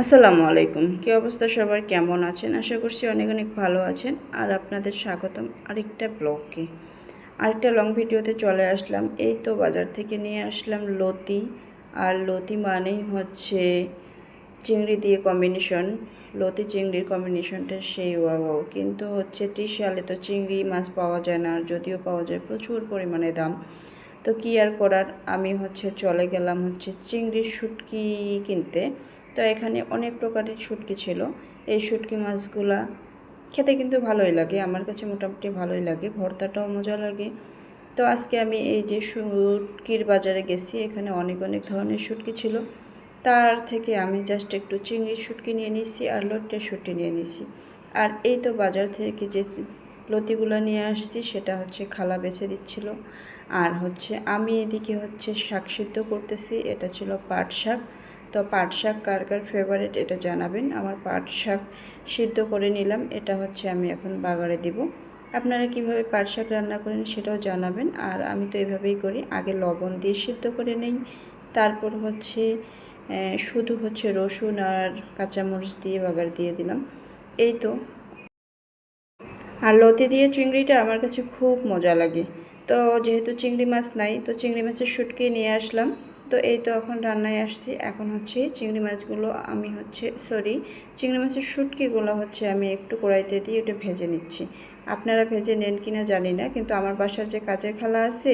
আসসালামু আলাইকুম। কি অবস্থা সবার, কেমন আছেন? আশা করছি অনেক অনেক ভালো আছেন। আর আপনাদের স্বাগতম আরেকটা ব্লগে, আরেকটা লং ভিডিওতে চলে আসলাম। এই তো বাজার থেকে নিয়ে আসলাম লতি। আর লতি মানেই হচ্ছে চিংড়ি দিয়ে কম্বিনেশন। লতি চিংড়ির কম্বিনেশনটা সেই ওয়াও। কিন্তু হচ্ছে ত্রিশালে তো চিংড়ি মাছ পাওয়া যায় না, আর যদিও পাওয়া যায় প্রচুর পরিমাণে দাম। তো কী আর করার, আমি চলে গেলাম চিংড়ির শুটকি কিনতে। তো এখানে অনেক প্রকারের শুটকি ছিল। এই শুটকি মাছগুলা খেতে কিন্তু ভালোই লাগে, আমার কাছে মোটামুটি ভালোই লাগে, ভর্তাটাও মজা লাগে। তো আজকে আমি এই যে শুটকির বাজারে গেছি, এখানে অনেক অনেক ধরনের শুটকি ছিল। তার থেকে আমি জাস্ট একটু চিংড়ির শুটকি নিয়ে নিয়েছি আর লট্টের শুটকি নিয়ে নিয়েছি। আর এই তো বাজার থেকে যে লতিগুলো নিয়ে আসছি সেটা খালা বেছে দিচ্ছিল। আর আমি এদিকে শাক সিদ্ধ করতেছি। এটা ছিল পাট শাক। তো পাট শাক কার কার ফেভারিট এটা জানাবেন। আমার পাট শাক সিদ্ধ করে নিলাম। এটা আমি এখন বাগারে দিব। আপনারা কিভাবে পাট শাক রান্না করেন সেটাও জানাবেন। আর আমি তো এভাবেই করি, আগে লবণ দিয়ে সিদ্ধ করে নেই, তারপর শুধু রসুন আর কাঁচামরিচ দিয়ে বাগার দিয়ে দিলাম। এই তো। আর লতি দিয়ে চিংড়িটা আমার কাছে খুব মজা লাগে। তো যেহেতু চিংড়ি মাছ নাই, তো চিংড়ি মাছের শুটকি নিয়ে আসলাম। তো এই তো এখন রান্নায় আসছি। এখন চিংড়ি মাছগুলো আমি চিংড়ি মাছের শুটকিগুলো আমি একটু কড়াইতে দিয়ে একটু ভেজে নিচ্ছি। আপনারা ভেজে নেন কিনা জানি না, কিন্তু আমার বাসার যে কাজের খালা আছে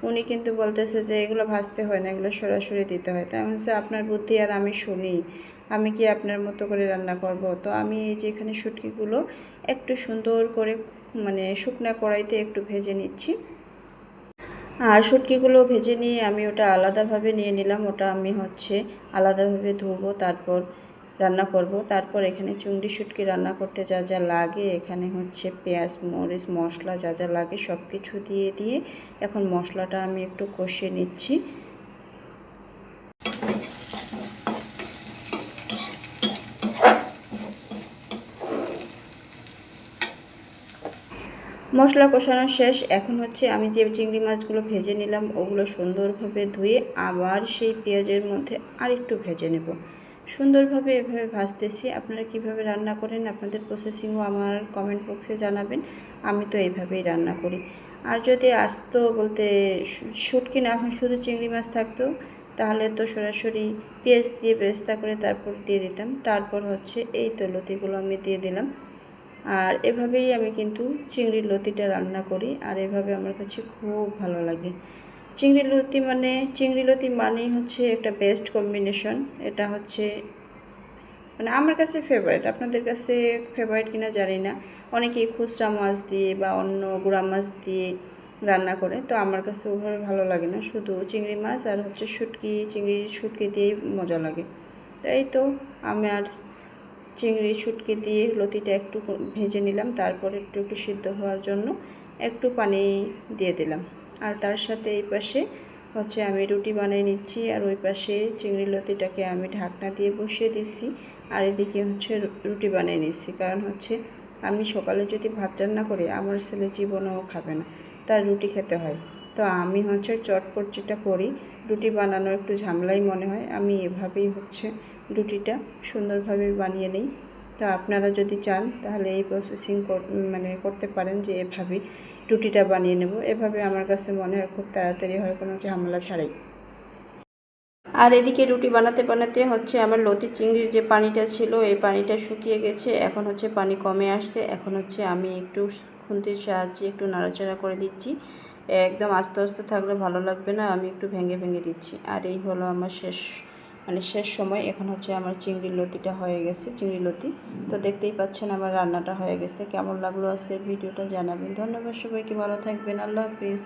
উনি কিন্তু বলতেছে যে এগুলো ভাজতে হয় না, এগুলো সরাসরি দিতে হয়। তাই আমি আপনার বুদ্ধি আর আমি শুনি, আমি কি আপনার মতো করে রান্না করব? তো আমি এই যে এখানে শুটকিগুলো একটু সুন্দর করে শুকনা কড়াইতে একটু ভেজে নিচ্ছি। আর শুটকিগুলো ভেজে নিয়ে আমি ওটা আলাদাভাবে নিয়ে নিলাম। ওটা আমি আলাদাভাবে ধুবো, তারপর রান্না করব। তারপর এখানে চিংড়ি শুটকি রান্না করতে যা যা লাগে, এখানে পেঁয়াজ মরিচ মশলা যা যা লাগে সব কিছু দিয়ে এখন মশলাটা আমি একটু কষিয়ে নিচ্ছি। মশলা কষানো শেষ। এখন আমি যে চিংড়ি মাছগুলো ভেজে নিলাম ওগুলো সুন্দরভাবে ধুয়ে আবার সেই পেঁয়াজের মধ্যে আরেকটু ভেজে নেব। সুন্দরভাবে এভাবে ভাজতেছি। আপনারা কিভাবে রান্না করেন, আপনাদের প্রসেসিংও আমার কমেন্ট বক্সে জানাবেন। আমি তো এইভাবেই রান্না করি। আর যদি আস্ত বলতে শুটকি না হয়, শুধু চিংড়ি মাছ থাকতো, তাহলে তো সরাসরি পেঁয়াজ দিয়ে বেরেস্তা করে তারপর দিয়ে দিতাম। তারপর এই তো লতিগুলো আমি দিয়ে দিলাম। আর এভাবেই আমি কিন্তু চিংড়ির লতিটা রান্না করি। আর এভাবে আমার কাছে খুব ভালো লাগে। চিংড়ি লতি মানেই একটা বেস্ট কম্বিনেশন। এটা আমার কাছে ফেভারিট। আপনাদের কাছে ফেভারিট কিনা জানি না। অনেকেই খুচরা মাছ দিয়ে বা অন্য গুঁড়া মাছ দিয়ে রান্না করে, তো আমার কাছে ওভাবে ভালো লাগে না। শুধু চিংড়ি মাছ আর চিংড়ির শুটকি দিয়েই মজা লাগে। তাই তো আমার চিংড়ি শুটকি দিয়ে লতিটা একটু ভেজে নিলাম। তারপর একটু একটু সিদ্ধ হওয়ার জন্য একটু পানি দিয়ে দিলাম। আর তার সাথে এই পাশে আমি রুটি বানিয়ে নিচ্ছি। আর ওই পাশে চিংড়ি লতিটাকে আমি ঢাকনা দিয়ে বসিয়ে দিচ্ছি। আর এদিকে রুটি বানিয়ে নিচ্ছি। কারণ আমি সকালে যদি ভাত রান্না করি, আমার ছেলে জীবনেও খাবে না, তার রুটি খেতে হয়। তো আমি চটপট যেটা করি, রুটি বানানো একটু ঝামেলাই মনে হয়, আমি এভাবেই রুটিটা সুন্দরভাবে বানিয়ে নিই। তো আপনারা যদি চান তাহলে এই প্রসেসিং করতে পারেন, যে এভাবেই রুটিটা বানিয়ে নেব। এভাবে আমার কাছে মনে হয় খুব তাড়াতাড়ি হয়, কোনো ঝামেলা ছাড়াই। আর এদিকে রুটি বানাতে বানাতে আমার লতি চিংড়ির যে পানিটা ছিল, এই পানিটা শুকিয়ে গেছে। এখন পানি কমে আসছে। এখন আমি একটু খুন্তির সাহায্যে একটু নাড়াচাড়া করে দিচ্ছি। একদম আস্তে আস্তে থাকলে ভালো লাগবে না, আমি একটু ভেঙে ভেঙে দিচ্ছি। আর এই হলো আমার শেষ সময়। এখন আমার চিংড়ির লতিটা হয়ে গেছে, চিংড়ি লতি। তো দেখতেই পাচ্ছেন আমার রান্নাটা হয়ে গেছে। কেমন লাগলো আজকের ভিডিওটা জানাবেন। ধন্যবাদ সবাইকে, ভালো থাকবেন। আল্লাহ হাফিজ।